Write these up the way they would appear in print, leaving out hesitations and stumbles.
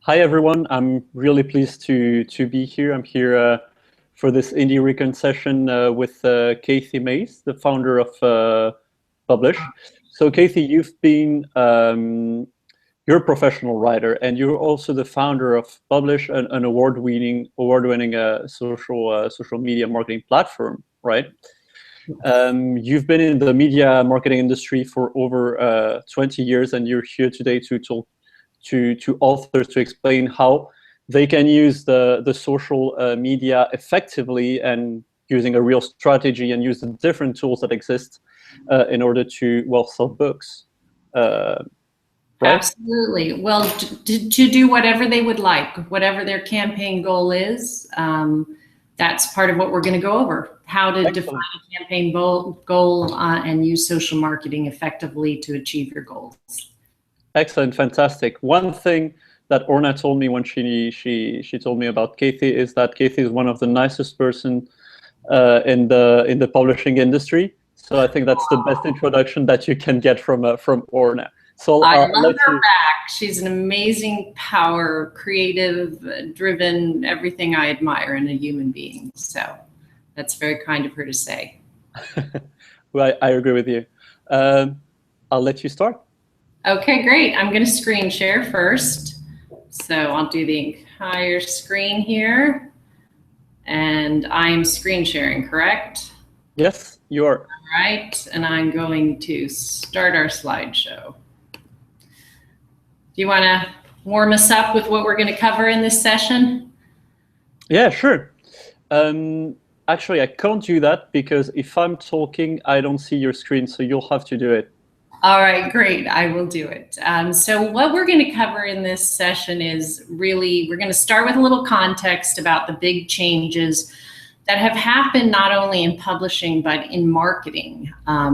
Hi everyone, I'm really pleased to be here. I'm here for this IndieReCon session with Kathy MEIS, the founder of Publish. So Kathy, you've been you're a professional writer, and you're also the founder of Publish, an award-winning social media marketing platform, right? You've been in the media marketing industry for over 20 years, and you're here today to talk to authors to explain how they can use the social media effectively and using a real strategy and use the different tools that exist in order to, well, sell books. Right? Absolutely. Well, to do whatever they would like, whatever their campaign goal is, that's part of what we're going to go over. How to define a campaign goal and use social marketing effectively to achieve your goals. Excellent, fantastic. One thing that Orna told me when she told me about Kathy is that Kathy is one of the nicest person in the publishing industry. So I think that's the best introduction that you can get from Orna. So I love her back. She's an amazing, power, creative, driven, everything I admire in a human being. So that's very kind of her to say. Well, I agree with you. I'll let you start. Okay, great. I'm going to screen share first. So I'll do the entire screen here. And I'm screen sharing, correct? Yes, you are. All right. And I'm going to start our slideshow. Do you want to warm us up with what we're going to cover in this session? Yeah, sure. Actually, I can't do that because if I'm talking, I don't see your screen, so you'll have to do it. All right, great. I will do it. So what we're going to cover in this session is really, we're going to start with a little context about the big changes that have happened not only in publishing, but in marketing,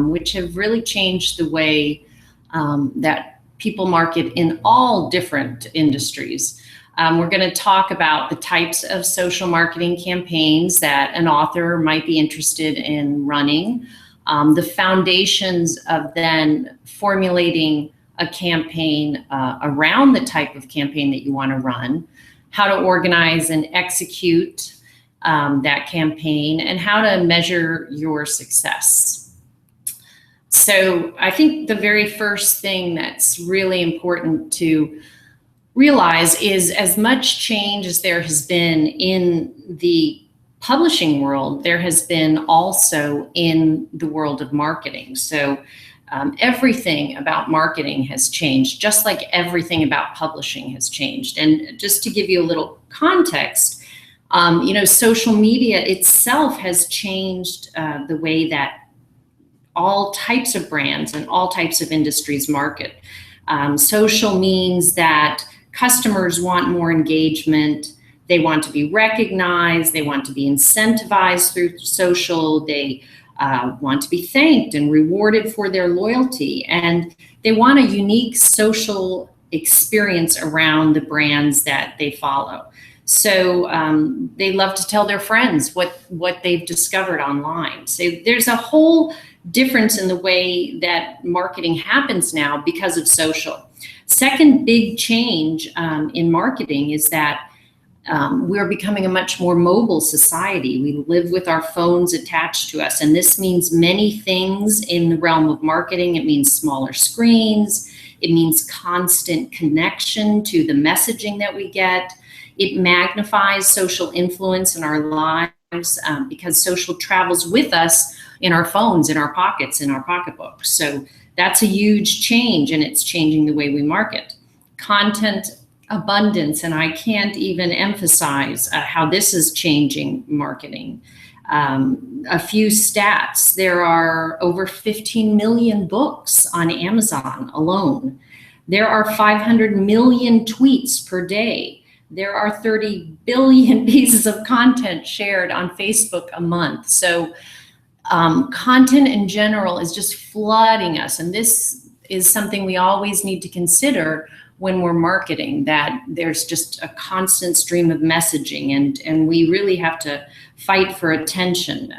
which have really changed the way that people market in all different industries. We're going to talk about the types of social marketing campaigns that an author might be interested in running, the foundations of then formulating a campaign around the type of campaign that you want to run, how to organize and execute that campaign, and how to measure your success. So I think the very first thing that's really important to realize is as much change as there has been in the publishing world, there has been also in the world of marketing. So everything about marketing has changed, just like everything about publishing has changed. And just to give you a little context, social media itself has changed the way that all types of brands and all types of industries market. Social means that customers want more engagement. They want to be recognized. They want to be incentivized through social. They want to be thanked and rewarded for their loyalty. And they want a unique social experience around the brands that they follow. So they love to tell their friends what they've discovered online. So there's a whole difference in the way that marketing happens now because of social. Second big change in marketing is that we're becoming a much more mobile society. We live with our phones attached to us, and this means many things in the realm of marketing. It means smaller screens. It means constant connection to the messaging that we get. It magnifies social influence in our lives because social travels with us in our phones, in our pockets, in our pocketbooks. So that's a huge change, and it's changing the way we market. Content abundance, and I can't even emphasize how this is changing marketing. A few stats: there are over 15 million books on Amazon alone. There are 500 million tweets per day. There are 30 billion pieces of content shared on Facebook a month. So content in general is just flooding us. And this is something we always need to consider when we're marketing, that there's just a constant stream of messaging, and we really have to fight for attention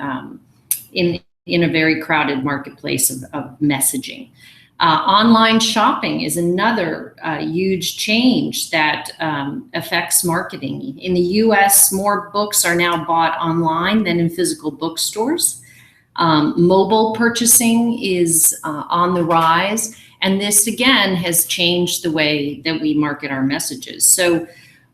in a very crowded marketplace of messaging. Online shopping is another huge change that affects marketing. In the US, more books are now bought online than in physical bookstores. Mobile purchasing is on the rise, and this again has changed the way that we market our messages. So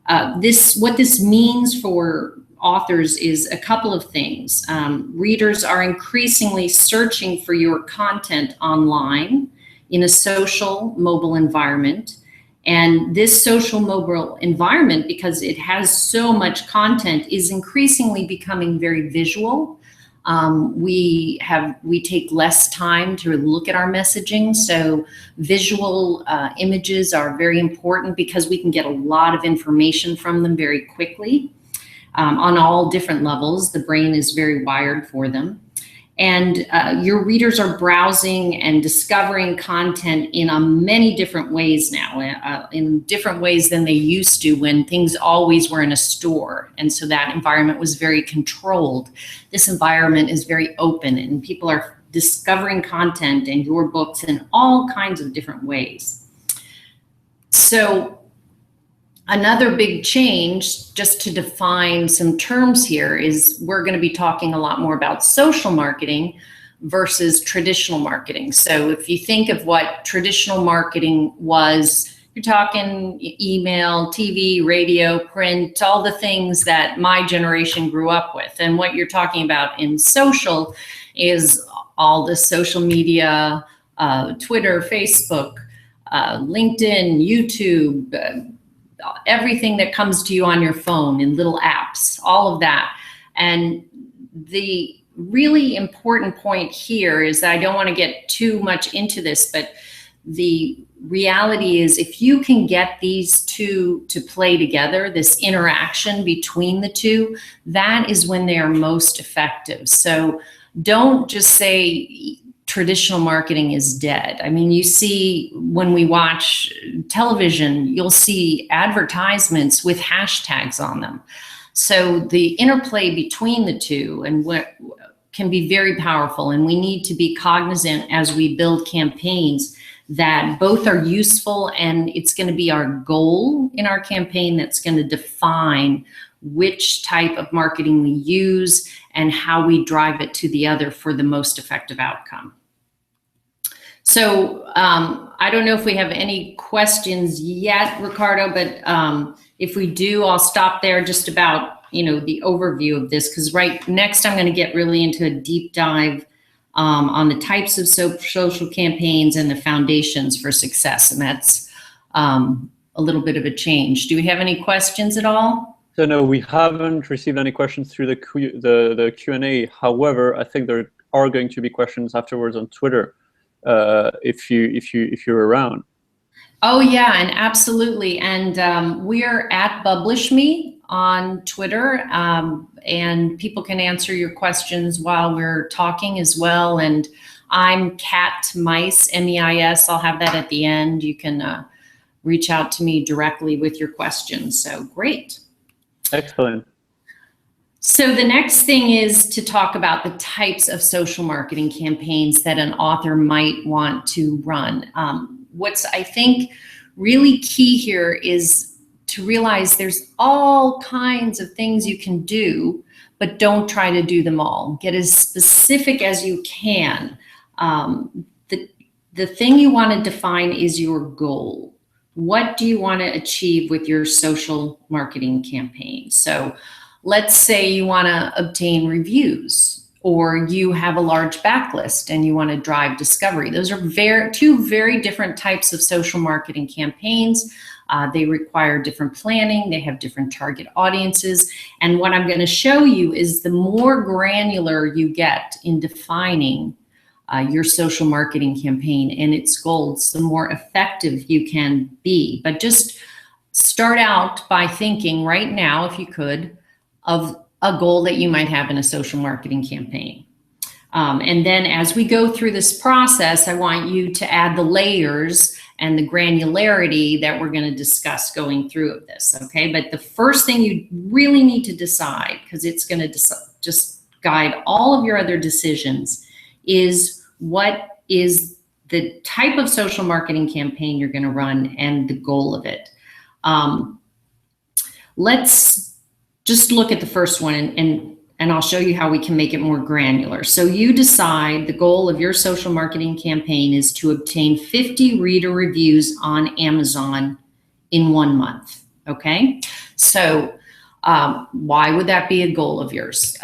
what this means for authors is a couple of things. Readers are increasingly searching for your content online in a social mobile environment. And this social mobile environment, because it has so much content, is increasingly becoming very visual. We take less time to look at our messaging, so visual images are very important because we can get a lot of information from them very quickly on all different levels. The brain is very wired for them. And your readers are browsing and discovering content in many different ways now, in different ways than they used to when things always were in a store. And so that environment was very controlled. This environment is very open, and people are discovering content in your books in all kinds of different ways. So another big change, just to define some terms here, is we're going to be talking a lot more about social marketing versus traditional marketing. So if you think of what traditional marketing was, you're talking email, TV, radio, print, all the things that my generation grew up with. And what you're talking about in social is all the social media, Twitter, Facebook, LinkedIn, YouTube, everything that comes to you on your phone in little apps, all of that. And the really important point here is that I don't want to get too much into this, but the reality is if you can get these two to play together, this interaction between the two, that is when they are most effective. So don't just say traditional marketing is dead. I mean, you see when we watch television, you'll see advertisements with hashtags on them. So the interplay between the two and what can be very powerful, and we need to be cognizant as we build campaigns that both are useful, and it's going to be our goal in our campaign that's going to define which type of marketing we use and how we drive it to the other for the most effective outcome. So I don't know if we have any questions yet, Ricardo, but if we do, I'll stop there just about, the overview of this, because next I'm going to get really into a deep dive on the types of social campaigns and the foundations for success. And that's a little bit of a change. Do we have any questions at all? So no, we haven't received any questions through the Q&A. However, I think there are going to be questions afterwards on Twitter. If you're around. Oh yeah, and absolutely. And we are at Publish Me on Twitter, and people can answer your questions while we're talking as well. And I'm Cat MEIS, MEIS. I'll have that at the end. You can reach out to me directly with your questions. So great. Excellent. So the next thing is to talk about the types of social marketing campaigns that an author might want to run. What's, I think, really key here is to realize there's all kinds of things you can do, but don't try to do them all. Get as specific as you can. The thing you want to define is your goal. What do you want to achieve with your social marketing campaign? So let's say you want to obtain reviews, or you have a large backlist and you want to drive discovery. Those are two very different types of social marketing campaigns. They require different planning. They have different target audiences. And what I'm going to show you is the more granular you get in defining your social marketing campaign and its goals, the more effective you can be. But just start out by thinking right now, if you could, of a goal that you might have in a social marketing campaign. And then as we go through this process, I want you to add the layers and the granularity that we're going to discuss going through of this, okay? But the first thing you really need to decide, because it's going to just guide all of your other decisions, is what is the type of social marketing campaign you're going to run and the goal of it. Let's just look at the first one, and I'll show you how we can make it more granular. So you decide the goal of your social marketing campaign is to obtain 50 reader reviews on Amazon in 1 month, okay? So why would that be a goal of yours?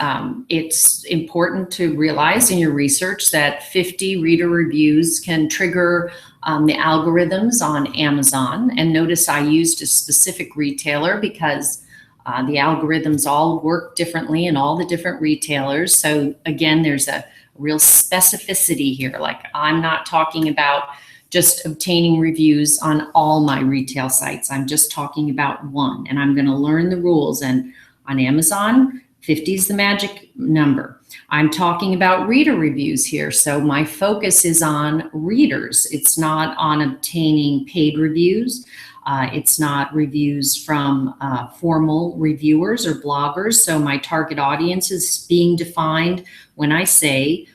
It's important to realize in your research that 50 reader reviews can trigger the algorithms on Amazon. And notice I used a specific retailer because the algorithms all work differently in all the different retailers. So again, there's a real specificity here. Like, I'm not talking about just obtaining reviews on all my retail sites. I'm just talking about one, and I'm going to learn the rules. And on Amazon, 50 is the magic number. I'm talking about reader reviews here. So my focus is on readers. It's not on obtaining paid reviews. It's not reviews from formal reviewers or bloggers. So my target audience is being defined when I say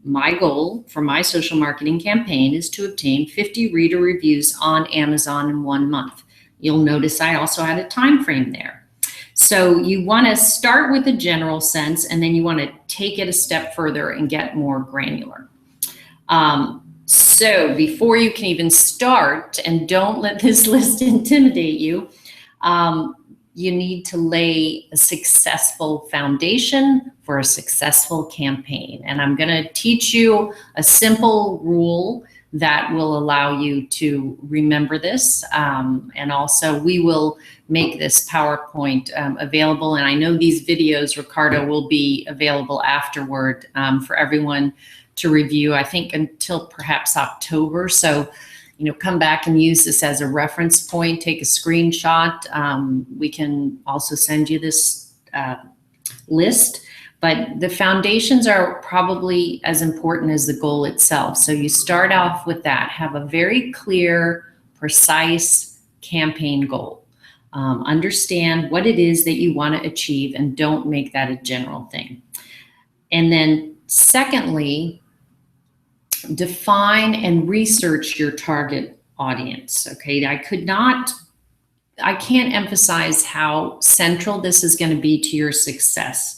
my goal for my social marketing campaign is to obtain 50 reader reviews on Amazon in 1 month. You'll notice I also had a time frame there. So you want to start with a general sense, and then you want to take it a step further and get more granular. So before you can even start, and don't let this list intimidate you, you need to lay a successful foundation for a successful campaign. And I'm going to teach you a simple rule that will allow you to remember this. And also we will make this PowerPoint available. And I know these videos, Ricardo, will be available afterward for everyone to review, I think until perhaps October. So, you know, come back and use this as a reference point, take a screenshot. We can also send you this list, but the foundations are probably as important as the goal itself. So you start off with that, have a very clear, precise campaign goal. Understand what it is that you want to achieve, and don't make that a general thing. And then secondly, define and research your target audience. Okay, I can't emphasize how central this is going to be to your success.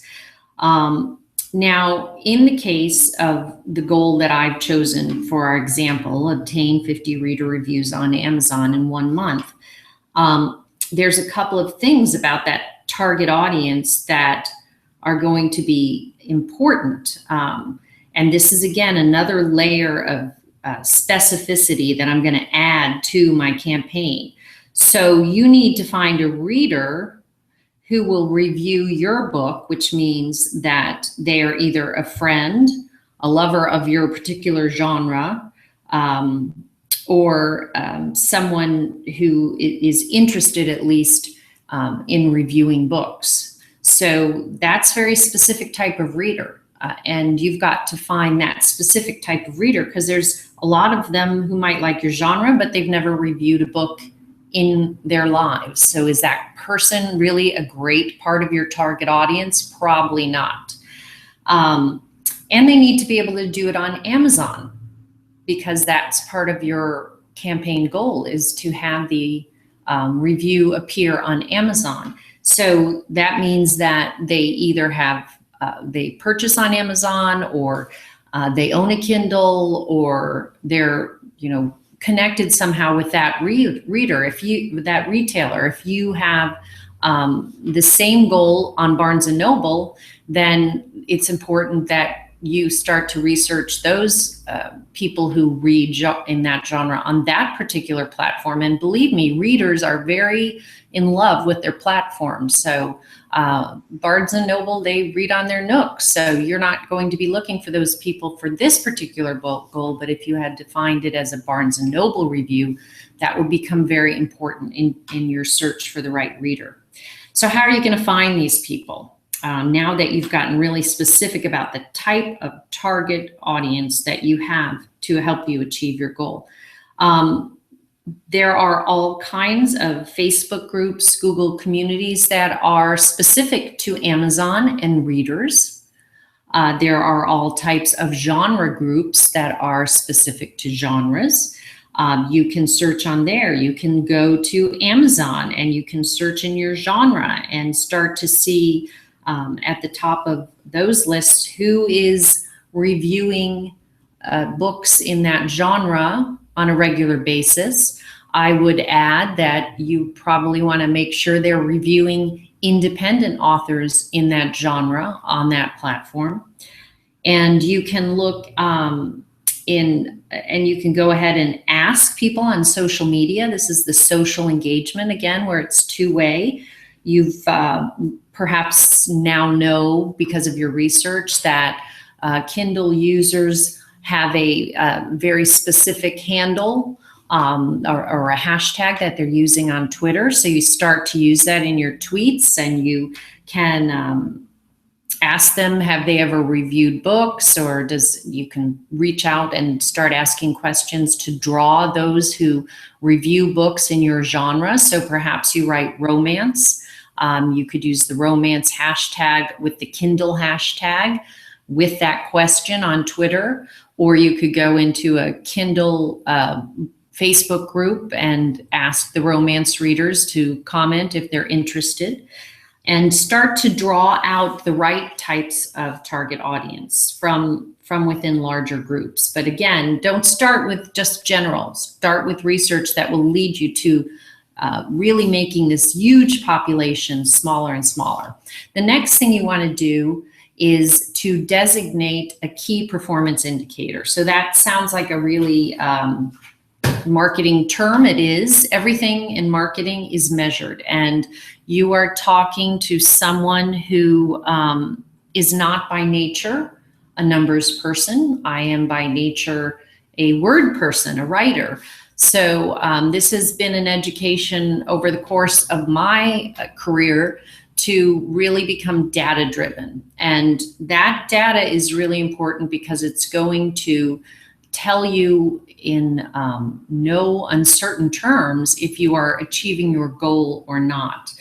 Now, in the case of the goal that I've chosen for our example, obtain 50 reader reviews on Amazon in 1 month, there's a couple of things about that target audience that are going to be important. And this is, again, another layer of specificity that I'm going to add to my campaign. So you need to find a reader who will review your book, which means that they are either a friend, a lover of your particular genre, or someone who is interested at least in reviewing books. So that's a very specific type of reader. And you've got to find that specific type of reader, because there's a lot of them who might like your genre, but they've never reviewed a book in their lives. So is that person really a great part of your target audience? Probably not. And they need to be able to do it on Amazon, because that's part of your campaign goal, is to have the review appear on Amazon. So that means that they either have they purchase on Amazon, or they own a Kindle, or they're, you know, connected somehow with that reader. With that retailer, if you have the same goal on Barnes and Noble, then it's important that you start to research those people who read in that genre on that particular platform. And believe me, readers are very in love with their platform. So Barnes and Noble, they read on their Nook. So you're not going to be looking for those people for this particular goal, but if you had defined it as a Barnes and Noble review, that would become very important in your search for the right reader. So how are you going to find these people? Now that you've gotten really specific about the type of target audience that you have to help you achieve your goal. There are all kinds of Facebook groups, Google communities that are specific to Amazon and readers. There are all types of genre groups that are specific to genres. You can search on there. You can go to Amazon and you can search in your genre and start to see at the top of those lists who is reviewing books in that genre on a regular basis. I would add that you probably want to make sure they're reviewing independent authors in that genre on that platform. And you can look and you can go ahead and ask people on social media. This is the social engagement again, where it's two-way. You've perhaps now know because of your research that Kindle users have a very specific handle or a hashtag that they're using on Twitter. So you start to use that in your tweets, and you can ask them, have they ever reviewed books, or you can reach out and start asking questions to draw those who review books in your genre. So perhaps you write romance. You could use the romance hashtag with the Kindle hashtag with that question on Twitter, or you could go into a Kindle Facebook group and ask the romance readers to comment if they're interested, and start to draw out the right types of target audience from within larger groups. But again, don't start with just general. Start with research that will lead you to really making this huge population smaller and smaller. The next thing you want to do is to designate a key performance indicator. So that sounds like a really marketing term. It is. Everything in marketing is measured, and you are talking to someone who is not by nature a numbers person. I am by nature a word person, a writer. So this has been an education over the course of my career to really become data driven. And that data is really important because it's going to tell you in no uncertain terms if you are achieving your goal or not.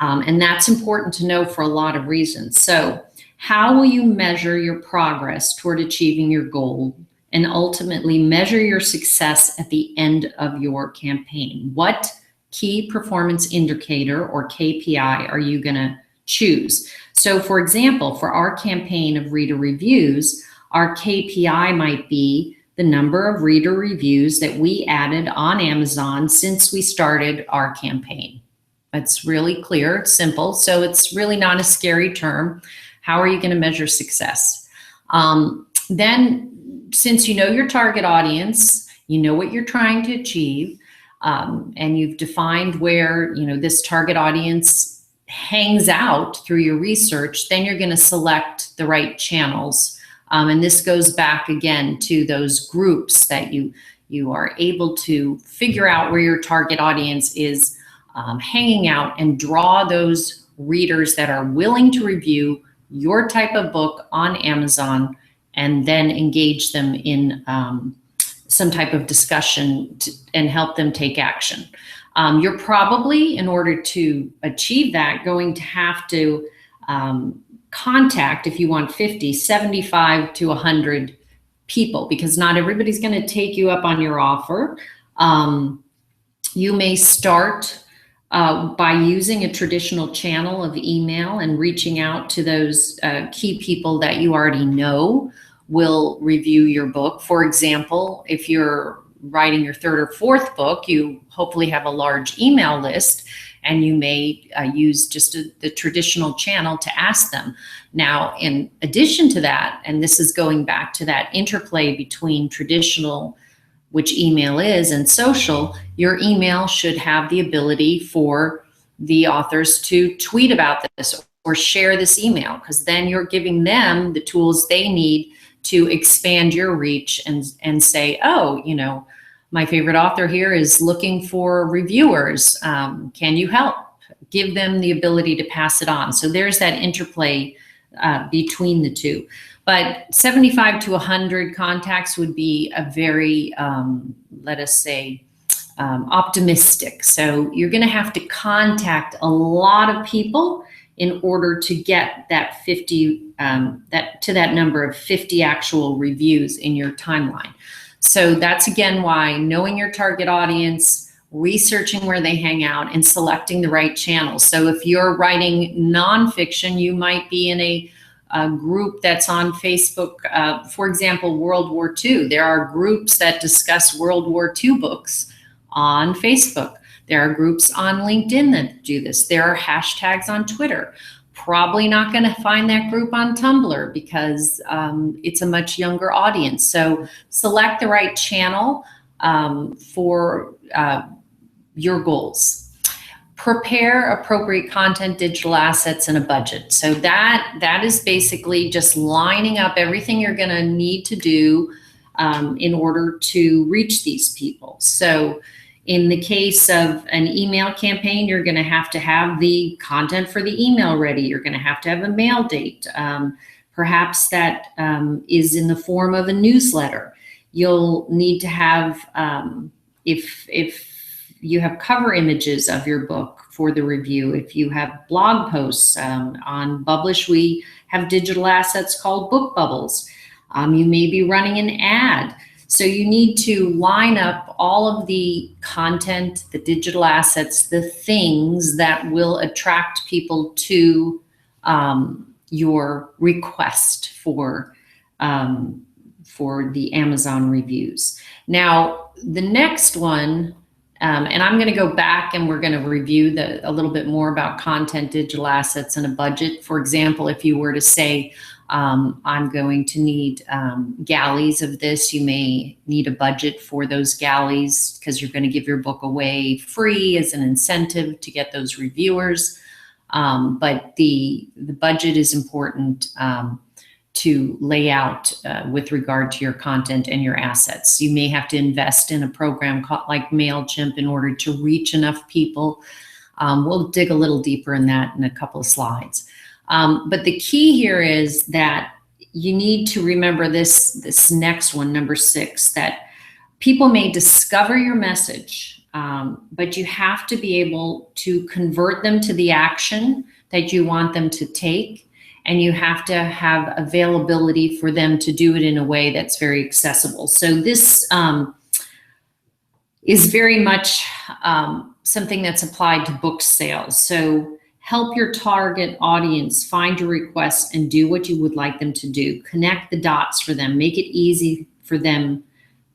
And that's important to know for a lot of reasons. So how will you measure your progress toward achieving your goal and ultimately measure your success at the end of your campaign? What key performance indicator or KPI are you going to choose? So for example, for our campaign of reader reviews, our KPI might be the number of reader reviews that we added on Amazon since we started our campaign. It's really clear, it's simple, so it's really not a scary term. How are you going to measure success? Then, since you know your target audience, you know what you're trying to achieve, and you've defined where this target audience hangs out through your research, then you're going to select the right channels. And this goes back again to those groups that you are able to figure out where your target audience is hanging out, and draw those readers that are willing to review your type of book on Amazon, and then engage them in some type of discussion and help them take action. You're probably, in order to achieve that, going to have to contact, if you want 50, 75 to 100 people, because not everybody's going to take you up on your offer. You may start by using a traditional channel of email and reaching out to those key people that you already know will review your book. For example, if you're writing your third or fourth book, you hopefully have a large email list, and you may use just the traditional channel to ask them. Now, in addition to that, and this is going back to that interplay between traditional, which email is, and social, your email should have the ability for the authors to tweet about this or share this email, because then you're giving them the tools they need to expand your reach and say, oh, my favorite author here is looking for reviewers. Can you help? Give them the ability to pass it on. So there's that interplay between the two. But 75 to 100 contacts would be a very, let us say, optimistic. So you're going to have to contact a lot of people in order to get that 50, that number of 50 actual reviews in your timeline. So that's again why knowing your target audience, researching where they hang out, and selecting the right channels. So if you're writing nonfiction, you might be in a group that's on Facebook. For example, World War II. There are groups that discuss World War II books on Facebook. There are groups on LinkedIn that do this. There are hashtags on Twitter. Probably not going to find that group on Tumblr because it's a much younger audience. So select the right channel for your goals. Prepare appropriate content, digital assets, and a budget. So that is basically just lining up everything you're going to need to do in order to reach these people. So in the case of an email campaign, you're going to have the content for the email ready. You're going to have a mail date. Perhaps that is in the form of a newsletter. You'll need to have, if you have cover images of your book for the review, if you have blog posts on Publish, we have digital assets called book bubbles. You may be running an ad. So you need to line up all of the content, the digital assets, the things that will attract people to your request for the Amazon reviews. Now, the next one, and I'm going to go back and we're going to review a little bit more about content, digital assets, and a budget. For example, if you were to say, I'm going to need galleys of this, you may need a budget for those galleys because you're going to give your book away free as an incentive to get those reviewers. But the budget is important to lay out with regard to your content and your assets. You may have to invest in a program like MailChimp in order to reach enough people. We'll dig a little deeper in that in a couple of slides. But the key here is that you need to remember this next one, number 6, that people may discover your message, but you have to be able to convert them to the action that you want them to take. And you have to have availability for them to do it in a way that's very accessible. So this is very much something that's applied to book sales. So help your target audience find your requests and do what you would like them to do. Connect the dots for them. Make it easy for them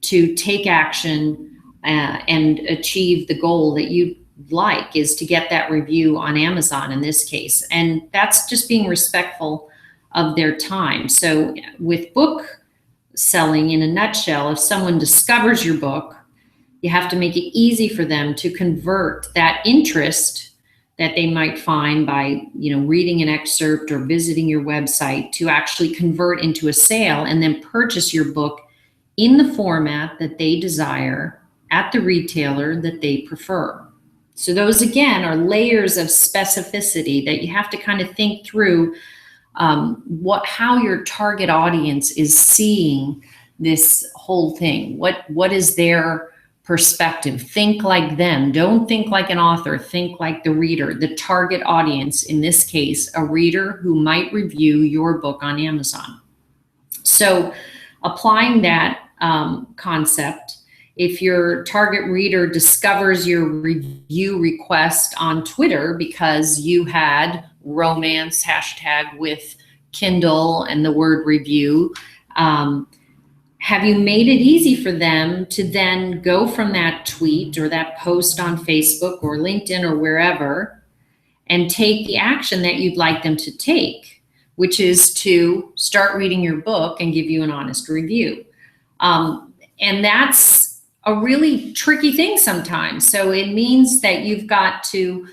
to take action and achieve the goal that you like, is to get that review on Amazon in this case. And that's just being respectful of their time. So with book selling, in a nutshell, if someone discovers your book, you have to make it easy for them to convert that interest that they might find by, reading an excerpt or visiting your website to actually convert into a sale and then purchase your book in the format that they desire at the retailer that they prefer. So those, again, are layers of specificity that you have to kind of think through how your target audience is seeing this whole thing. What is their perspective? Think like them. Don't think like an author. Think like the reader, the target audience, in this case, a reader who might review your book on Amazon. So applying that concept, if your target reader discovers your review request on Twitter because you had romance hashtag with Kindle and the word review, have you made it easy for them to then go from that tweet or that post on Facebook or LinkedIn or wherever and take the action that you'd like them to take, which is to start reading your book and give you an honest review? And that's a really tricky thing sometimes. So it means that you've got to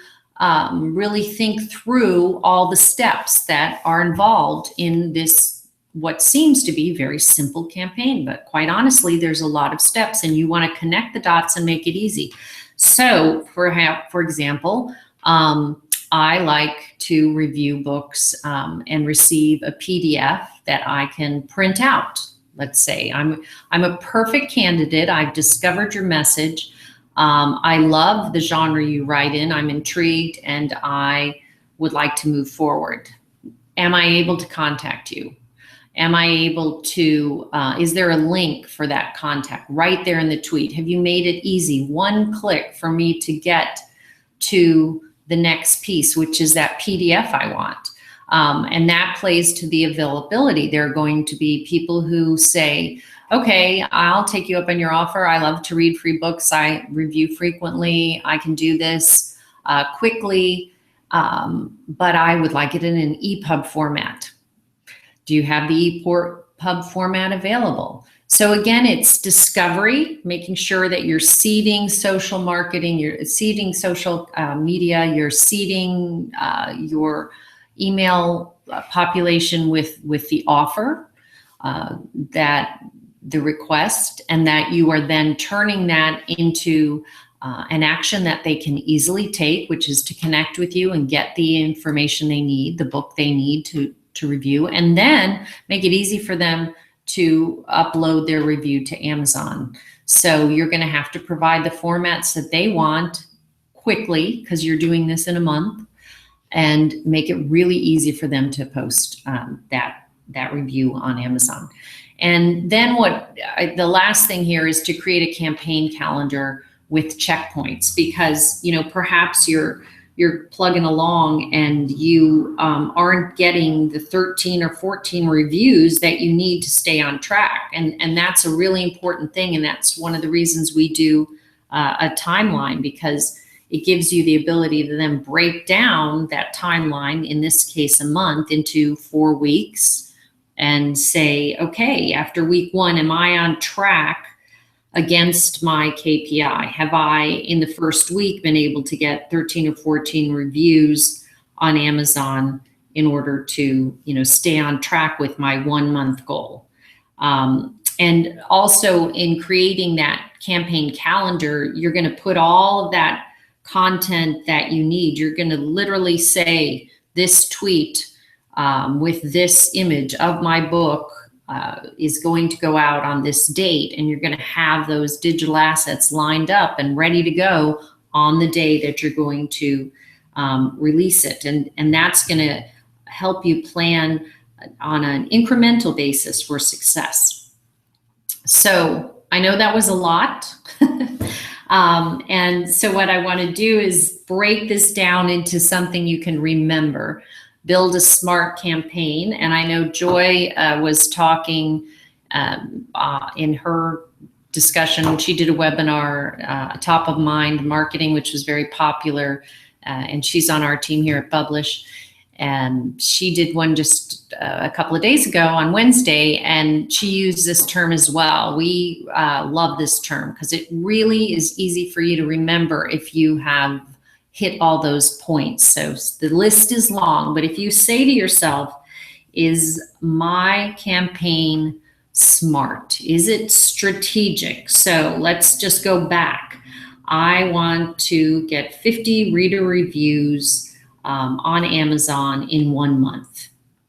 really think through all the steps that are involved in this, what seems to be a very simple campaign, but quite honestly, there's a lot of steps and you want to connect the dots and make it easy. So for example, I like to review books and receive a PDF that I can print out. Let's say I'm a perfect candidate. I've discovered your message. I love the genre you write in. I'm intrigued, and I would like to move forward? Am I able to contact you? Am I able to, is there a link for that contact right there in the tweet? Have you made it easy, one click for me to get to the next piece, which is that PDF I want? And that plays to the availability. There are going to be people who say, okay, I'll take you up on your offer. I love to read free books. I review frequently. I can do this quickly, but I would like it in an EPUB format. Do you have the EPUB format available? So again, it's discovery, making sure that you're seeding social marketing, you're seeding social media, you're seeding your email population with the offer, that the request, and that you are then turning that into an action that they can easily take, which is to connect with you and get the information they need, the book they need to review, and then make it easy for them to upload their review to Amazon. So you're going to have to provide the formats that they want quickly, because you're doing this in a month, and make it really easy for them to post that review on Amazon. And then the last thing here is to create a campaign calendar with checkpoints, because perhaps you're plugging along and you aren't getting the 13 or 14 reviews that you need to stay on track. And that's a really important thing. And that's one of the reasons we do a timeline, because it gives you the ability to then break down that timeline, in this case, a month, into 4 weeks, and say, okay, after week 1, am I on track against my KPI? Have I, in the first week, been able to get 13 or 14 reviews on Amazon in order to, stay on track with my 1-month goal? And also, in creating that campaign calendar, you're going to put all of that content that you need. You're going to literally say, this tweet with this image of my book is going to go out on this date, and you're going to have those digital assets lined up and ready to go on the day that you're going to release it. And that's going to help you plan on an incremental basis for success. So I know that was a lot. And so what I want to do is break this down into something you can remember. Build a SMART campaign. And I know Joy was talking in her discussion. She did a webinar, Top of Mind Marketing, which was very popular. And she's on our team here at Publish. And she did one just a couple of days ago on Wednesday, and she used this term as well. We love this term because it really is easy for you to remember if you have hit all those points. So the list is long, but if you say to yourself, is my campaign smart? Is it strategic? So let's just go back. I want to get 50 reader reviews on Amazon in 1 month.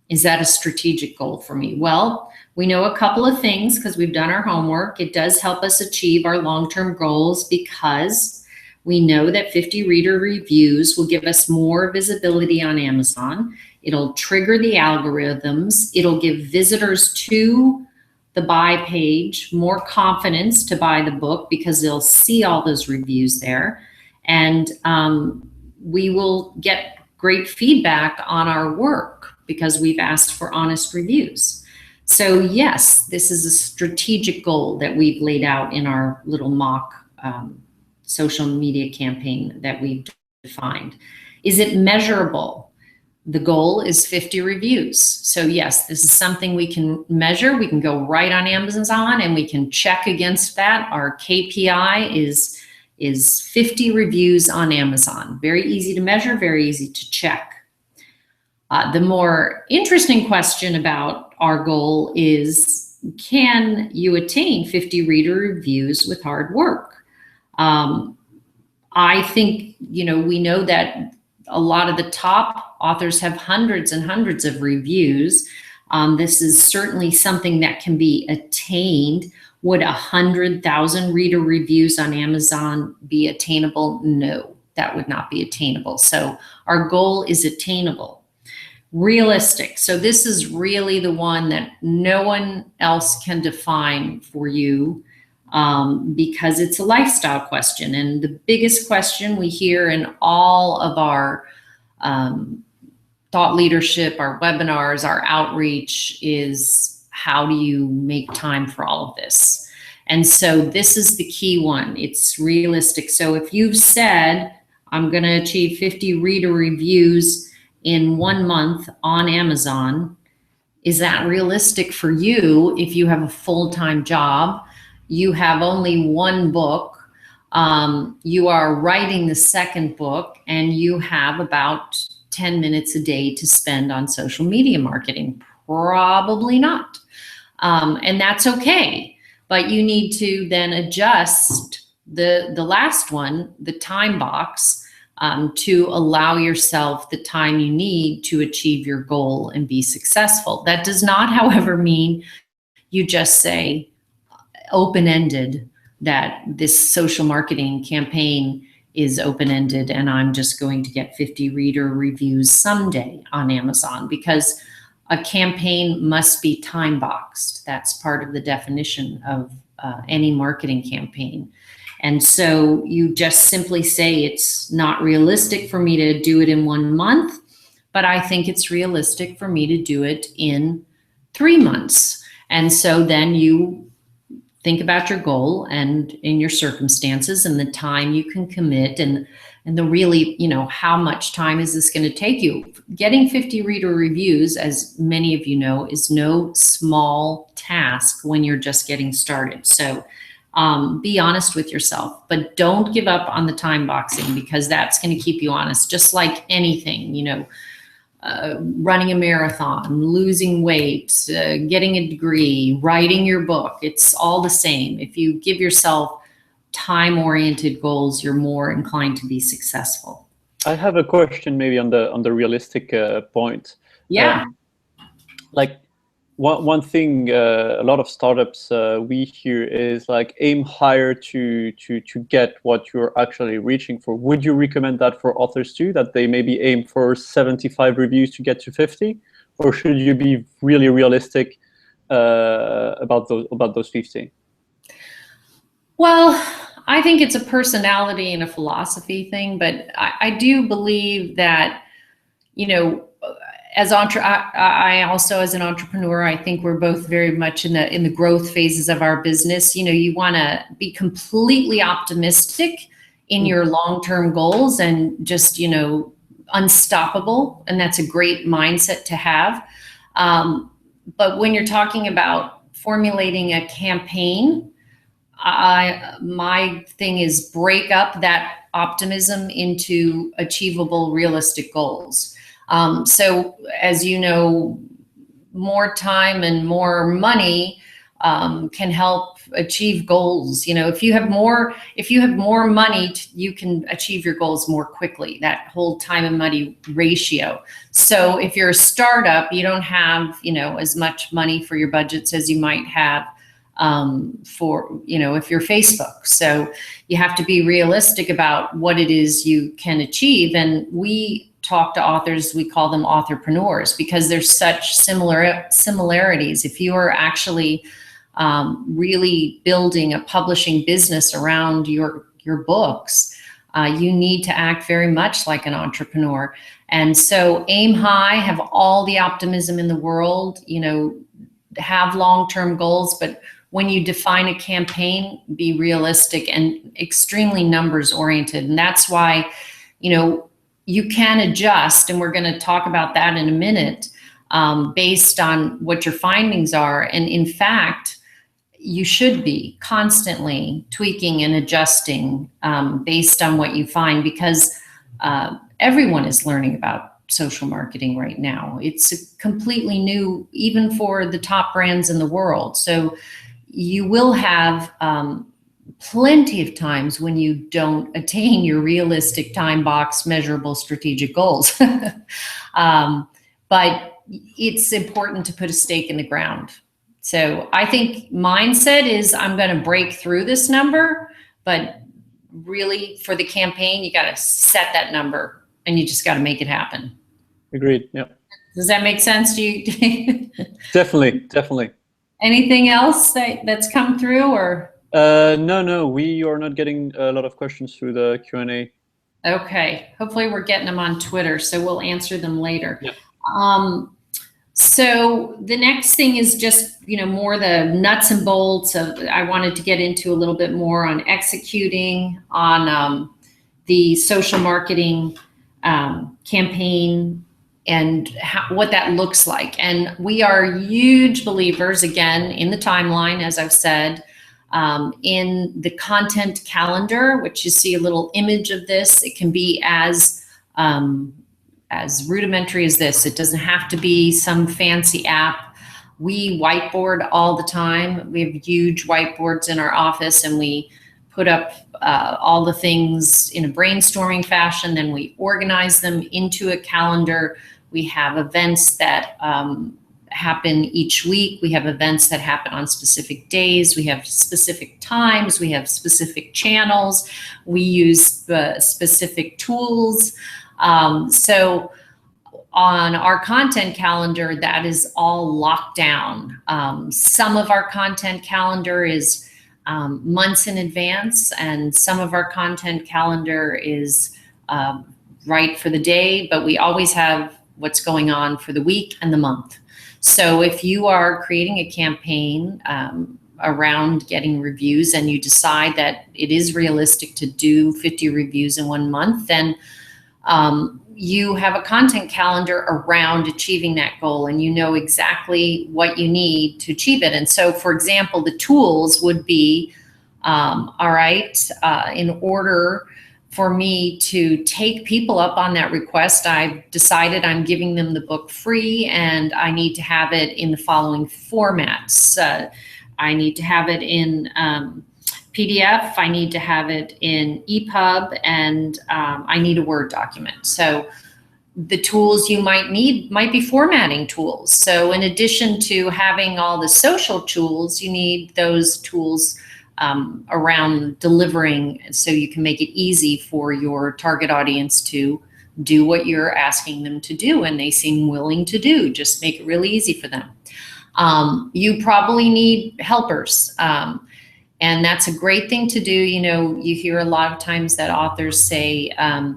Is that a strategic goal for me? Well, we know a couple of things because we've done our homework. It does help us achieve our long-term goals because we know that 50 reader reviews will give us more visibility on Amazon. It'll trigger the algorithms. It'll give visitors to the buy page more confidence to buy the book because they'll see all those reviews there. And we will get great feedback on our work because we've asked for honest reviews. So yes, this is a strategic goal that we've laid out in our little mock social media campaign that we've defined. Is it measurable? The goal is 50 reviews. So yes, this is something we can measure. We can go right on Amazon and we can check against that. Our KPI is 50 reviews on Amazon. Very easy to measure, very easy to check. The more interesting question about our goal is, can you attain 50 reader reviews with hard work? I think, we know that a lot of the top authors have hundreds and hundreds of reviews. This is certainly something that can be attained. Would 100,000 reader reviews on Amazon be attainable? No, that would not be attainable. So our goal is attainable. Realistic. So this is really the one that no one else can define for you, because it's a lifestyle question. And the biggest question we hear in all of our thought leadership, our webinars, our outreach is, how do you make time for all of this? And so this is the key one. It's realistic. So if you've said, I'm going to achieve 50 reader reviews in 1 month on Amazon, is that realistic for you if you have a full-time job, you have only 1 book, you are writing the 2nd book, and you have about 10 minutes a day to spend on social media marketing? Probably not. And that's okay. But you need to then adjust the last one, the time box, to allow yourself the time you need to achieve your goal and be successful. That does not, however, mean you just say open-ended, that this social marketing campaign is open-ended and I'm just going to get 50 reader reviews someday on Amazon, because a campaign must be time boxed. That's part of the definition of any marketing campaign. And so you just simply say, it's not realistic for me to do it in 1 month, but I think it's realistic for me to do it in 3 months. And so then you think about your goal and in your circumstances and the time you can commit, and the really, how much time is this going to take you? Getting 50 reader reviews, as many of you know, is no small task when you're just getting started. So be honest with yourself, but don't give up on the time boxing, because that's going to keep you honest. Just like anything, running a marathon, losing weight, getting a degree, writing your book, it's all the same. If you give yourself time-oriented goals, you're more inclined to be successful. I have a question maybe on the realistic point. Yeah. Like one thing a lot of startups we hear is like, aim higher to get what you're actually reaching for. Would you recommend that for authors too, that they maybe aim for 75 reviews to get to 50? Or should you be really realistic about those 50? Well, I think it's a personality and a philosophy thing, but I do believe that, I also, as an entrepreneur, I think we're both very much in the growth phases of our business. You want to be completely optimistic in your long-term goals and just, unstoppable. And that's a great mindset to have. But when you're talking about formulating a campaign, my thing is break up that optimism into achievable, realistic goals. So as you know, more time and more money can help achieve goals. If you have more money, you can achieve your goals more quickly, that whole time and money ratio. So if you're a startup, you don't have, as much money for your budgets as you might have if you're Facebook. So you have to be realistic about what it is you can achieve. And we talk to authors, we call them authorpreneurs, because there's such similarities. If you are actually really building a publishing business around your books, you need to act very much like an entrepreneur. And so aim high, have all the optimism in the world, have long-term goals, but when you define a campaign, be realistic and extremely numbers oriented. And that's why, you can adjust, and we're going to talk about that in a minute, based on what your findings are. And in fact, you should be constantly tweaking and adjusting based on what you find, because everyone is learning about social marketing right now. It's completely new, even for the top brands in the world. So you will have plenty of times when you don't attain your realistic time box measurable strategic goals. But it's important to put a stake in the ground. So I think mindset is, I'm going to break through this number, but really, for the campaign, you got to set that number and you just got to make it happen. Agreed. Yeah. Does that make sense to you? Definitely. Anything else that's come through, or? No, we are not getting a lot of questions through the Q&A. Okay, hopefully we're getting them on Twitter, so we'll answer them later. Yeah. So the next thing is just, more the nuts and bolts of, I wanted to get into a little bit more on executing on the social marketing campaign and what that looks like. And we are huge believers, again, in the timeline, as I've said, in the content calendar, which you see a little image of this. It can be as rudimentary as this. It doesn't have to be some fancy app. We whiteboard all the time. We have huge whiteboards in our office, and we put up all the things in a brainstorming fashion. Then we organize them into a calendar. We have events that happen each week. We have events that happen on specific days. We have specific times. We have specific channels. We use specific tools. So on our content calendar, that is all locked down. Some of our content calendar is months in advance, and some of our content calendar is right for the day, but we always have what's going on for the week and the month. So if you are creating a campaign around getting reviews and you decide that it is realistic to do 50 reviews in 1 month, then you have a content calendar around achieving that goal, and you know exactly what you need to achieve it. And so, for example, the tools would be, all right, in order for me to take people up on that request, I've decided I'm giving them the book free, and I need to have it in the following formats. I need to have it in PDF, I need to have it in EPUB, and I need a Word document. So the tools you might need might be formatting tools. So in addition to having all the social tools, you need those tools around delivering, so you can make it easy for your target audience to do what you're asking them to do, and they seem willing to do. Just make it really easy for them. You probably need helpers. And that's a great thing to do. You hear a lot of times that authors say, I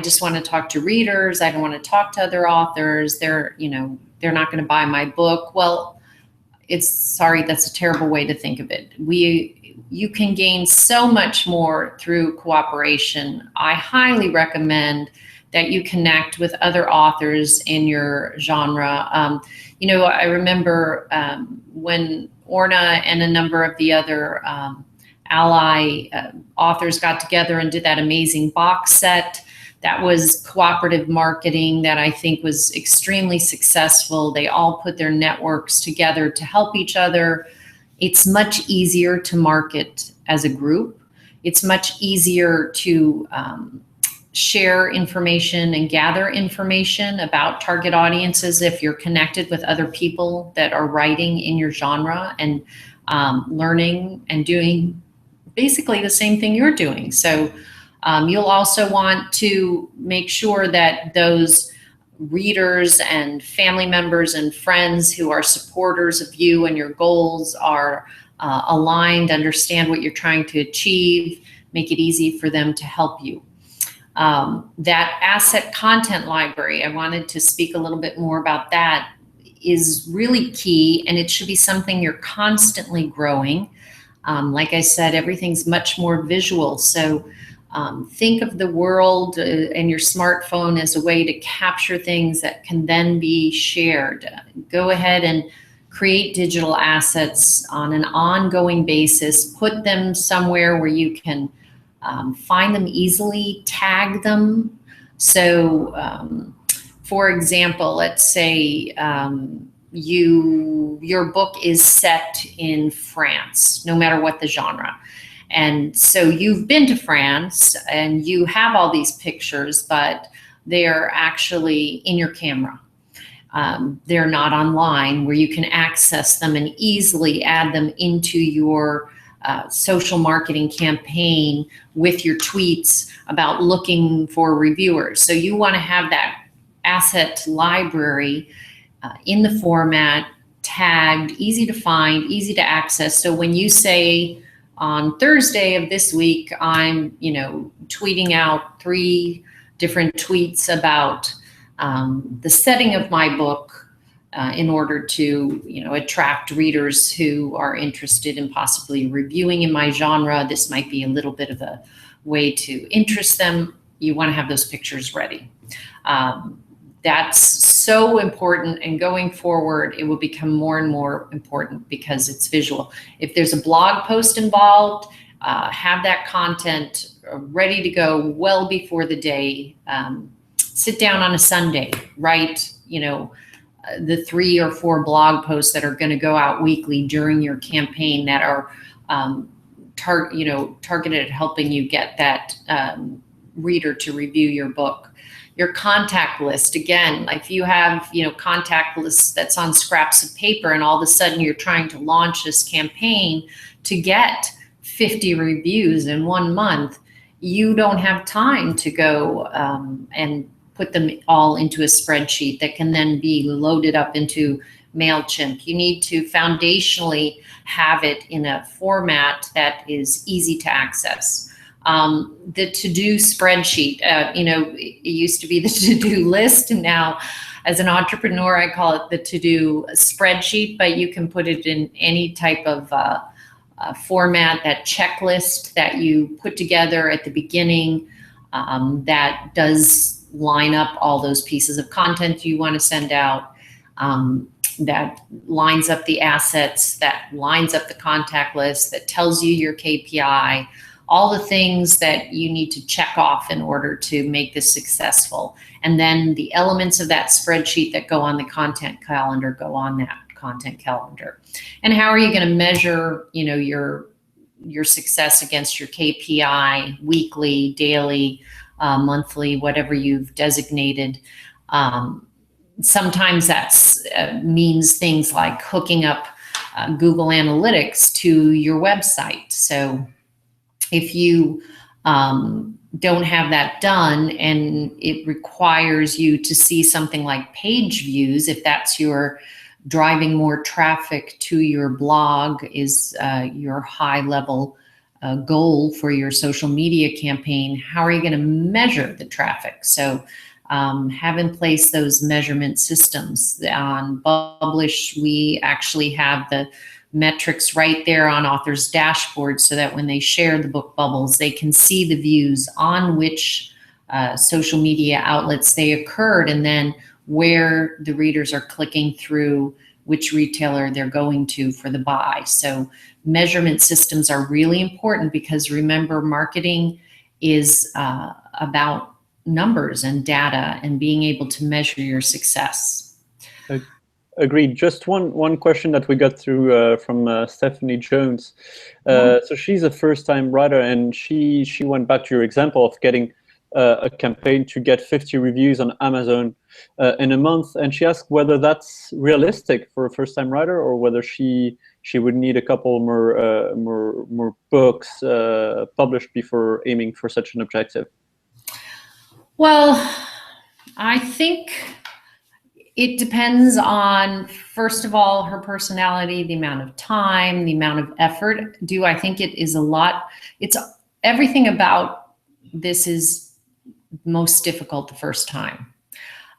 just want to talk to readers. I don't want to talk to other authors. They're not going to buy my book. Well, that's a terrible way to think of it. You can gain so much more through cooperation. I highly recommend that you connect with other authors in your genre. I remember when Orna and a number of the other ally authors got together and did that amazing box set. That was cooperative marketing that I think was extremely successful. They all put their networks together to help each other. It's much easier to market as a group. It's much easier to share information and gather information about target audiences if you're connected with other people that are writing in your genre and learning and doing basically the same thing you're doing. So you'll also want to make sure that those readers and family members and friends who are supporters of you and your goals are aligned, understand what you're trying to achieve, make it easy for them to help you. That asset content library, I wanted to speak a little bit more about that, is really key, and it should be something you're constantly growing. Like I said, everything's much more visual. So think of the world and your smartphone as a way to capture things that can then be shared. Go ahead and create digital assets on an ongoing basis. Put them somewhere where you can find them easily, tag them. So, for example, let's say your book is set in France, no matter what the genre. And so you've been to France and you have all these pictures, but they're actually in your camera. They're not online where you can access them and easily add them into your social marketing campaign with your tweets about looking for reviewers. So you want to have that asset library in the format, tagged, easy to find, easy to access. So when you say on Thursday of this week, I'm, tweeting out 3 different tweets about the setting of my book, in order to, attract readers who are interested in possibly reviewing in my genre. This might be a little bit of a way to interest them. You want to have those pictures ready. That's so important, and going forward, it will become more and more important because it's visual. If there's a blog post involved, have that content ready to go well before the day. Sit down on a Sunday, write, the 3 or 4 blog posts that are going to go out weekly during your campaign that are targeted at helping you get that reader to review your book. Your contact list, again, like if you have, contact lists that's on scraps of paper, and all of a sudden you're trying to launch this campaign to get 50 reviews in 1 month, you don't have time to go and put them all into a spreadsheet that can then be loaded up into MailChimp. You need to foundationally have it in a format that is easy to access. The to-do spreadsheet, it used to be the to-do list, and now as an entrepreneur, I call it the to-do spreadsheet, but you can put it in any type of format, that checklist that you put together at the beginning that does line up all those pieces of content you want to send out, that lines up the assets, that lines up the contact list, that tells you your KPI, all the things that you need to check off in order to make this successful. And then the elements of that spreadsheet that go on the content calendar go on that content calendar. And how are you going to measure, your success against your KPI weekly, daily, monthly, whatever you've designated? Sometimes that's means things like hooking up Google Analytics to your website. So if you don't have that done, and it requires you to see something like page views, if that's your driving more traffic to your blog is your high level goal for your social media campaign, how are you going to measure the traffic? So have in place those measurement systems. On Publish, we actually have the metrics right there on authors' dashboard, so that when they share the book bubbles, they can see the views on which social media outlets they occurred, and then where the readers are clicking through, which retailer they're going to for the buy. So measurement systems are really important, because remember, marketing is about numbers and data and being able to measure your success. Agreed. Just one question that we got through from Stephanie Jones. So she's a first-time writer, and she went back to your example of getting a campaign to get 50 reviews on Amazon in a month, and she asked whether that's realistic for a first-time writer, or whether she would need a couple more books published before aiming for such an objective. Well, I think it depends on, first of all, her personality, the amount of time, the amount of effort. Do I think it is a lot? It's everything about this is most difficult the first time.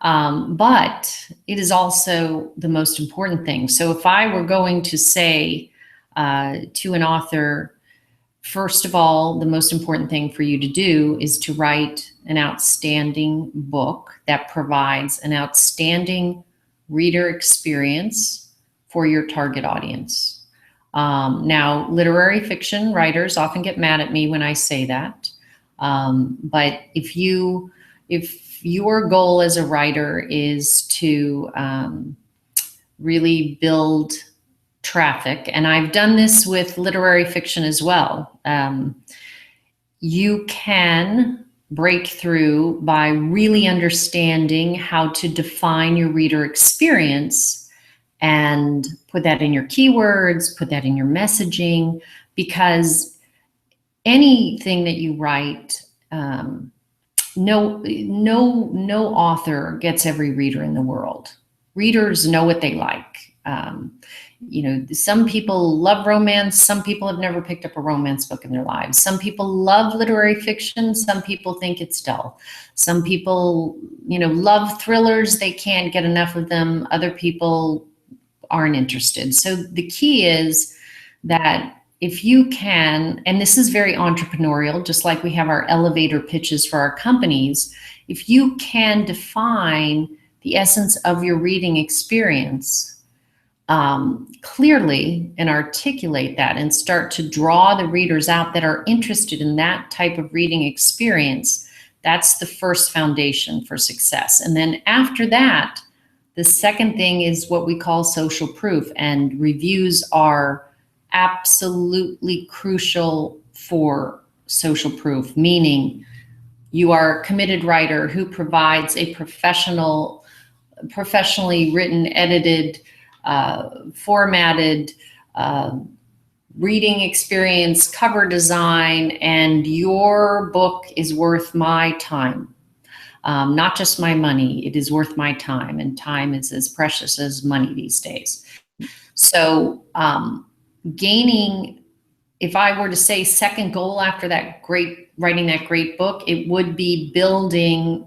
But it is also the most important thing. So if I were going to say to an author, first of all, the most important thing for you to do is to write an outstanding book that provides an outstanding reader experience for your target audience. Now, literary fiction writers often get mad at me when I say that. But if your goal as a writer is to really build traffic, and I've done this with literary fiction as well, you can break through by really understanding how to define your reader experience and put that in your keywords, put that in your messaging, because anything that you write, no author gets every reader in the world. Readers know what they like. Some people love romance. Some people have never picked up a romance book in their lives. Some people love literary fiction. Some people think it's dull. Some people, love thrillers. They can't get enough of them. Other people aren't interested. So the key is that if you can, and this is very entrepreneurial, just like we have our elevator pitches for our companies, if you can define the essence of your reading experience clearly and articulate that and start to draw the readers out that are interested in that type of reading experience, that's the first foundation for success. And then after that, the second thing is what we call social proof, and reviews are absolutely crucial for social proof, meaning you are a committed writer who provides a professionally written, edited, formatted reading experience, cover design, and your book is worth my time. Not just my money, it is worth my time, and time is as precious as money these days. So gaining, if I were to say second goal after writing that great book, it would be building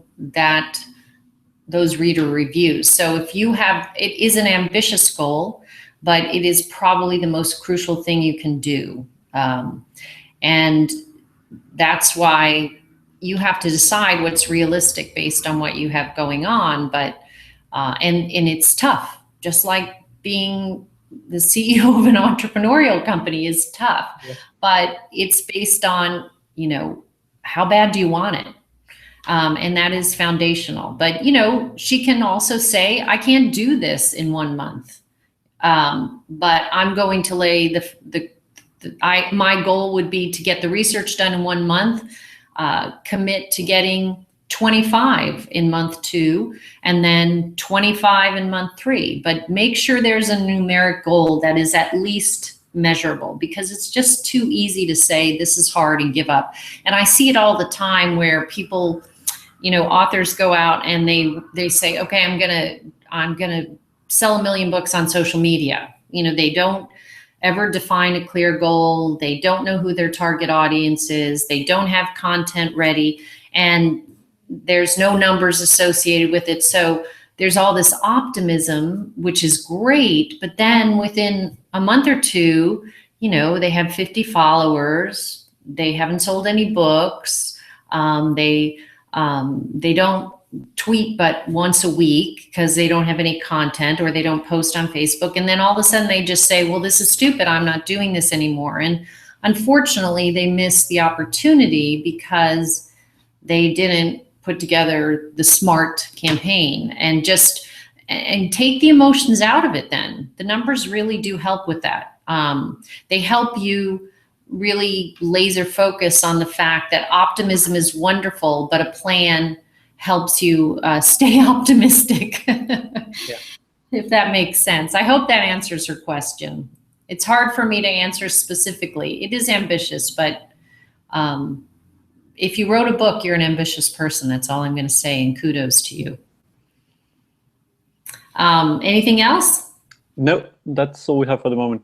those reader reviews. So if you have, it is an ambitious goal, but it is probably the most crucial thing you can do. And that's why you have to decide what's realistic based on what you have going on. But, and it's tough, just like being the CEO of an entrepreneurial company is tough, yeah. But it's based on, how bad do you want it? And that is foundational. But, she can also say, I can't do this in 1 month. But I'm going to lay my goal would be to get the research done in 1 month, commit to getting 25 in month 2, and then 25 in month 3. But make sure there's a numeric goal that is at least measurable, because it's just too easy to say this is hard and give up. And I see it all the time where people, authors go out and they say, okay, I'm gonna sell 1 million books on social media. They don't ever define a clear goal. They don't know who their target audience is. They don't have content ready, and there's no numbers associated with it. So there's all this optimism, which is great, but then within a month or two, they have 50 followers. They haven't sold any books. They don't tweet but once a week because they don't have any content, or they don't post on Facebook. And then all of a sudden they just say, well, this is stupid. I'm not doing this anymore. And unfortunately, they miss the opportunity because they didn't put together the smart campaign and take the emotions out of it. Then the numbers really do help with that. They help you really laser focus on the fact that optimism is wonderful, but a plan helps you stay optimistic. Yeah. If that makes sense. I hope that answers your question. It's hard for me to answer specifically. It is ambitious, but if you wrote a book, you're an ambitious person. That's all I'm going to say, and kudos to you. Anything else? No, that's all we have for the moment.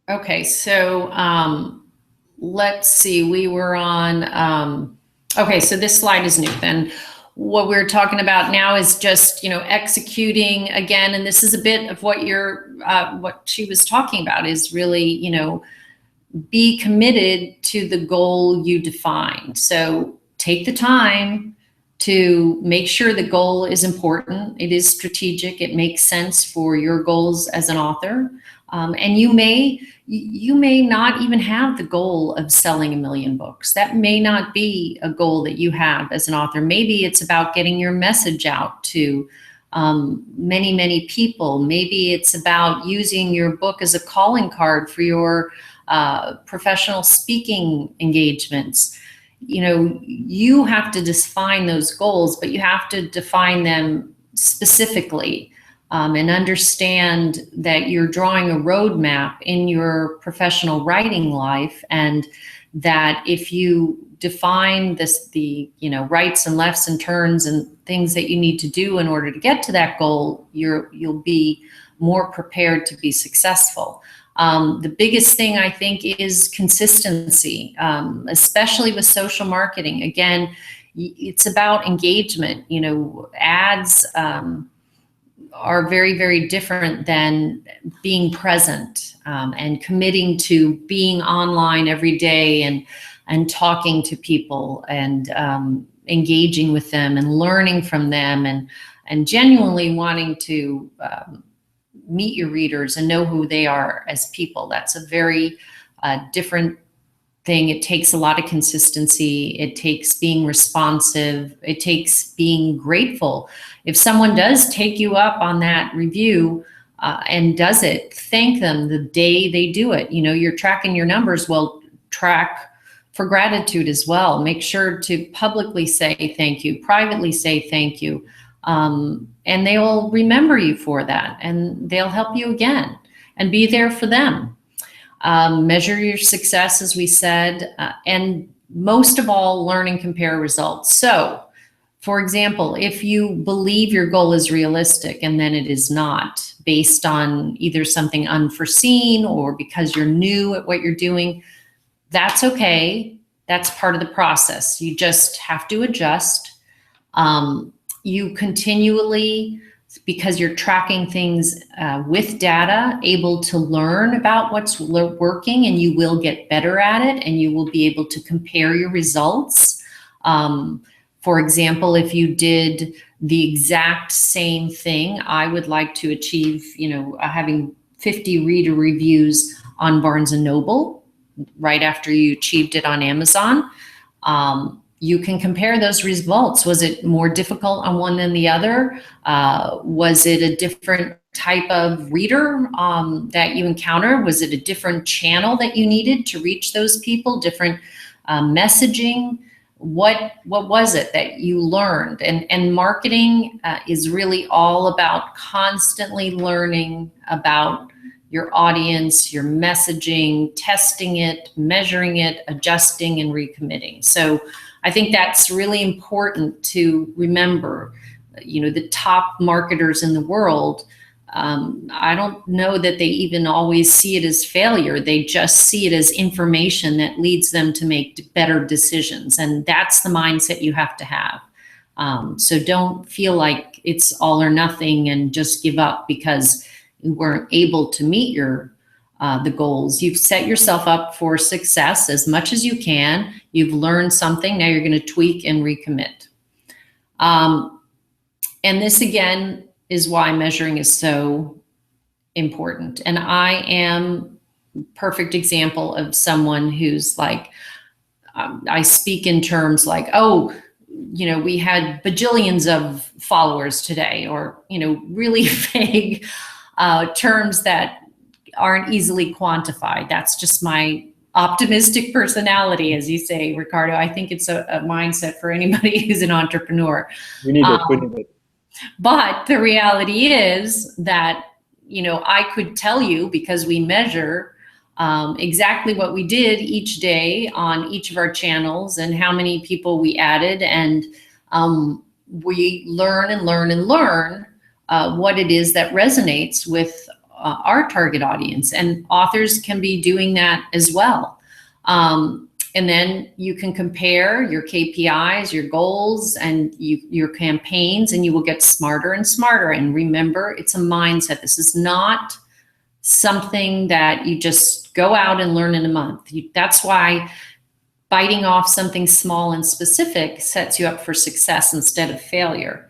Okay, so let's see. We were on, okay, so this slide is new then. What we're talking about now is just, executing again, and this is a bit of what what she was talking about is really, be committed to the goal you defined. So take the time to make sure the goal is important. It is strategic. It makes sense for your goals as an author. And you may not even have the goal of selling 1 million books. That may not be a goal that you have as an author. Maybe it's about getting your message out to many, many people. Maybe it's about using your book as a calling card for your professional speaking engagements. You have to define those goals, but you have to define them specifically. and understand that you're drawing a roadmap in your professional writing life, and that if you define the rights and lefts and turns and things that you need to do in order to get to that goal, you'll be more prepared to be successful. The biggest thing I think is consistency, especially with social marketing. Again, it's about engagement. Ads are very, very different than being present and committing to being online every day and talking to people and engaging with them and learning from them and genuinely wanting to meet your readers and know who they are as people. That's a very different thing. It takes a lot of consistency. It takes being responsive. It takes being grateful. If someone does take you up on that review and does it, thank them the day they do it. You're tracking your numbers. Well, track for gratitude as well. Make sure to publicly say thank you, privately say thank you. And they will remember you for that, and they'll help you again, and be there for them. Measure your success, as we said, and most of all, learn and compare results. So, for example, if you believe your goal is realistic and then it is not, based on either something unforeseen or because you're new at what you're doing, that's okay. That's part of the process. You just have to adjust. You continually, because you're tracking things with data, able to learn about what's working, and you will get better at it, and you will be able to compare your results. For example, if you did the exact same thing, I would like to achieve, having 50 reader reviews on Barnes & Noble right after you achieved it on Amazon. You can compare those results. Was it more difficult on one than the other? Was it a different type of reader that you encountered? Was it a different channel that you needed to reach those people? Different messaging? What was it that you learned? And marketing is really all about constantly learning about your audience, your messaging, testing it, measuring it, adjusting, and recommitting. So I think that's really important to remember. The top marketers in the world, I don't know that they even always see it as failure. They just see it as information that leads them to make better decisions. And that's the mindset you have to have. So don't feel like it's all or nothing and just give up because you weren't able to meet the goals. You've set yourself up for success as much as you can. You've learned something. Now you're going to tweak and recommit. And this, again, is why measuring is so important. And I am a perfect example of someone who's like, I speak in terms like, we had bajillions of followers today, or, really vague terms that aren't easily quantified. That's just my optimistic personality, as you say, Ricardo. I think it's a mindset for anybody who's an entrepreneur. We need it. But the reality is that, I could tell you, because we measure exactly what we did each day on each of our channels and how many people we added. And we learn and learn and learn what it is that resonates with our target audience, and authors can be doing that as well. And then you can compare your KPIs, your goals, and your campaigns, and you will get smarter and smarter. And remember, it's a mindset. This is not something that you just go out and learn in a month. That's why biting off something small and specific sets you up for success instead of failure.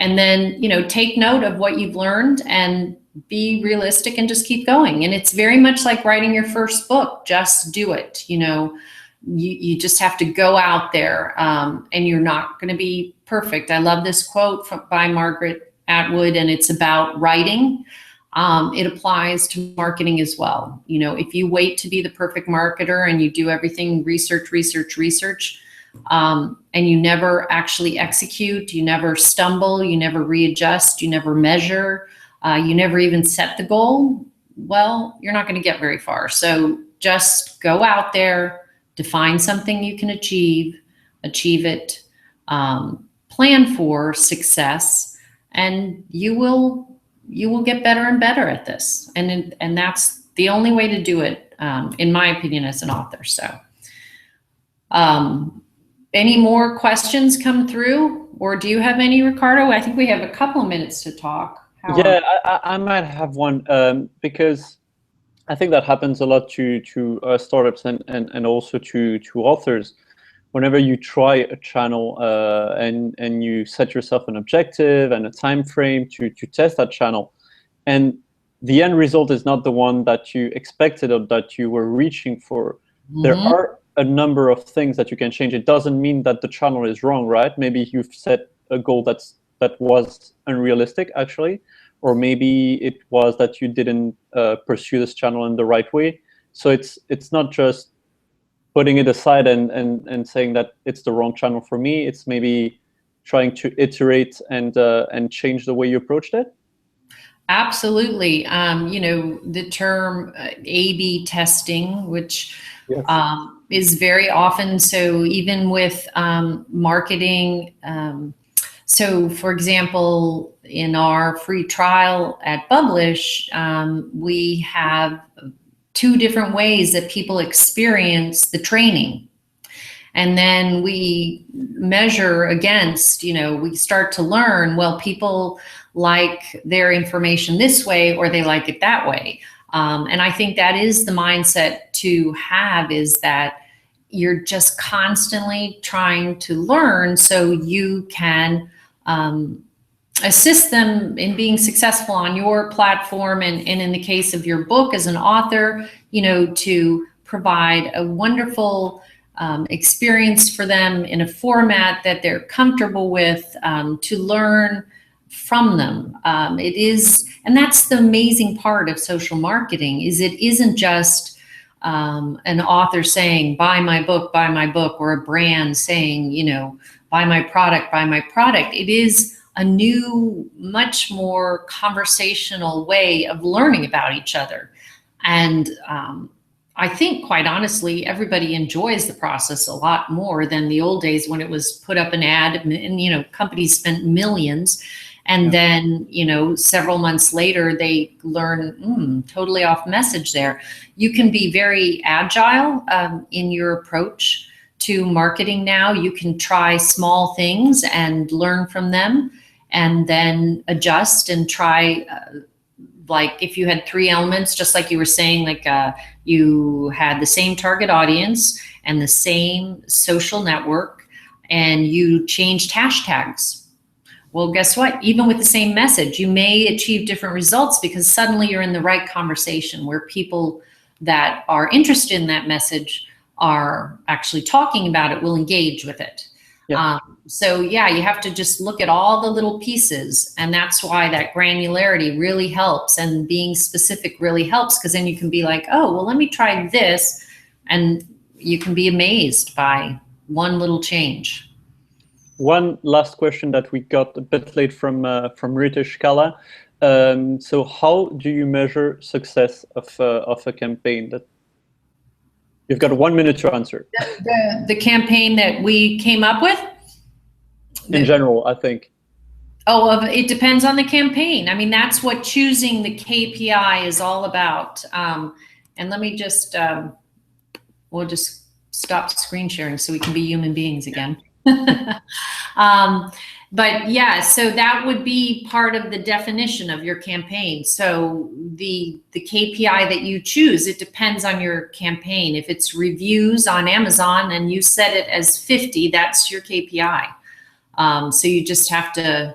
And then, take note of what you've learned and be realistic and just keep going. And it's very much like writing your first book. Just do it. You just have to go out there, and you're not going to be perfect. I love this quote by Margaret Atwood, and it's about writing. It applies to marketing as well. If you wait to be the perfect marketer and you do everything research, and you never actually execute, you never stumble, you never readjust, you never measure, you never even set the goal, well, you're not going to get very far. So just go out there, define something you can achieve it, plan for success, and you will get better and better at this. And that's the only way to do it, in my opinion, as an author. So, any more questions come through, or do you have any, Ricardo? I think we have a couple of minutes to talk. Yeah, I might have one, because I think that happens a lot to startups and also to authors. Whenever you try a channel and you set yourself an objective and a time frame to test that channel, and the end result is not the one that you expected or that you were reaching for, there are a number of things that you can change. It doesn't mean that the channel is wrong, right? Maybe you've set a goal that was unrealistic, actually, or maybe it was that you didn't pursue this channel in the right way. So it's not just putting it aside and saying that it's the wrong channel for me. It's maybe trying to iterate and change the way you approached it. Absolutely. The term A/B testing, which yes. Is very often, so even with marketing. So for example, in our free trial at Publish, we have 2 different ways that people experience the training. And then we measure against, we start to learn, well, people like their information this way or they like it that way. And I think that is the mindset to have, is that you're just constantly trying to learn so you can assist them in being successful on your platform, and in the case of your book as an author, to provide a wonderful experience for them in a format that they're comfortable with, to learn from them. It is, and that's the amazing part of social marketing, is it isn't just an author saying, buy my book, or a brand saying, buy my product, buy my product. It is a new, much more conversational way of learning about each other. And I think, quite honestly, everybody enjoys the process a lot more than the old days when it was put up an ad and companies spent millions. And then, several months later, they learn, totally off message there. You can be very agile in your approach to marketing now. You can try small things and learn from them, and then adjust and try, like if you had 3 elements, just like you were saying, like you had the same target audience and the same social network, and you changed hashtags. Well, guess what? Even with the same message, you may achieve different results because suddenly you're in the right conversation where people that are interested in that message are actually talking about it, will engage with it. Yeah. So yeah, you have to just look at all the little pieces, and that's why that granularity really helps, and being specific really helps, because then you can be like, oh, well, let me try this, and you can be amazed by one little change. One last question that we got a bit late from Ritesh Kala. So how do you measure success of a campaign? That you've got 1 minute to answer. The campaign that we came up with? In general, I think. Oh, it depends on the campaign. I mean, that's what choosing the KPI is all about. And let me just, we'll just stop screen sharing so we can be human beings again. But yeah, so that would be part of the definition of your campaign. So the KPI that you choose, it depends on your campaign. If it's reviews on Amazon and you set it as 50, that's your KPI. So you just have to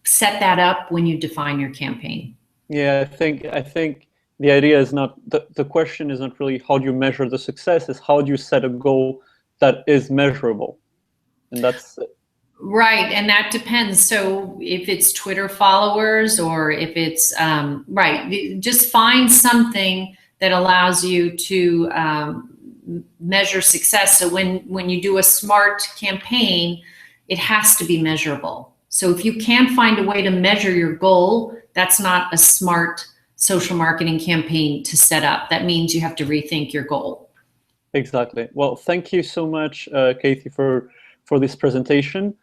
set that up when you define your campaign. Yeah, I think the idea is not, the question isn't really how do you measure the success, is how do you set a goal that is measurable. And that's right, and that depends. So if it's Twitter followers, or if it's right, just find something that allows you to measure success. So when you do a SMART campaign, it has to be measurable. So if you can't find a way to measure your goal, that's not a smart social marketing campaign to set up. That means you have to rethink your goal. Exactly. Well, thank you so much, Kathy, for this presentation.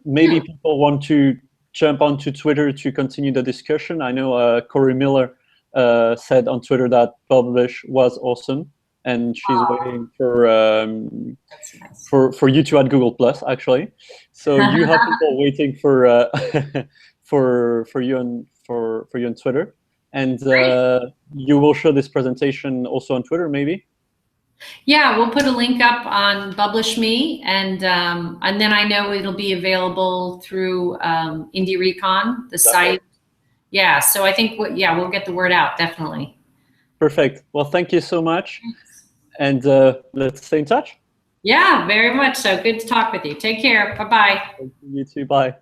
Maybe people want to jump onto Twitter to continue the discussion. I know Corey Miller said on Twitter that Publish was awesome, and she's waiting for you to add Google Plus, actually. So you have people waiting for for you on Twitter, and you will show this presentation also on Twitter, maybe. Yeah, we'll put a link up on Publish Me, and then I know it'll be available through IndieReCon, the site. Yeah, so I think we'll get the word out, definitely. Perfect. Well, thank you so much, and let's stay in touch. Yeah, very much so. Good to talk with you. Take care. Bye-bye. You too. Bye.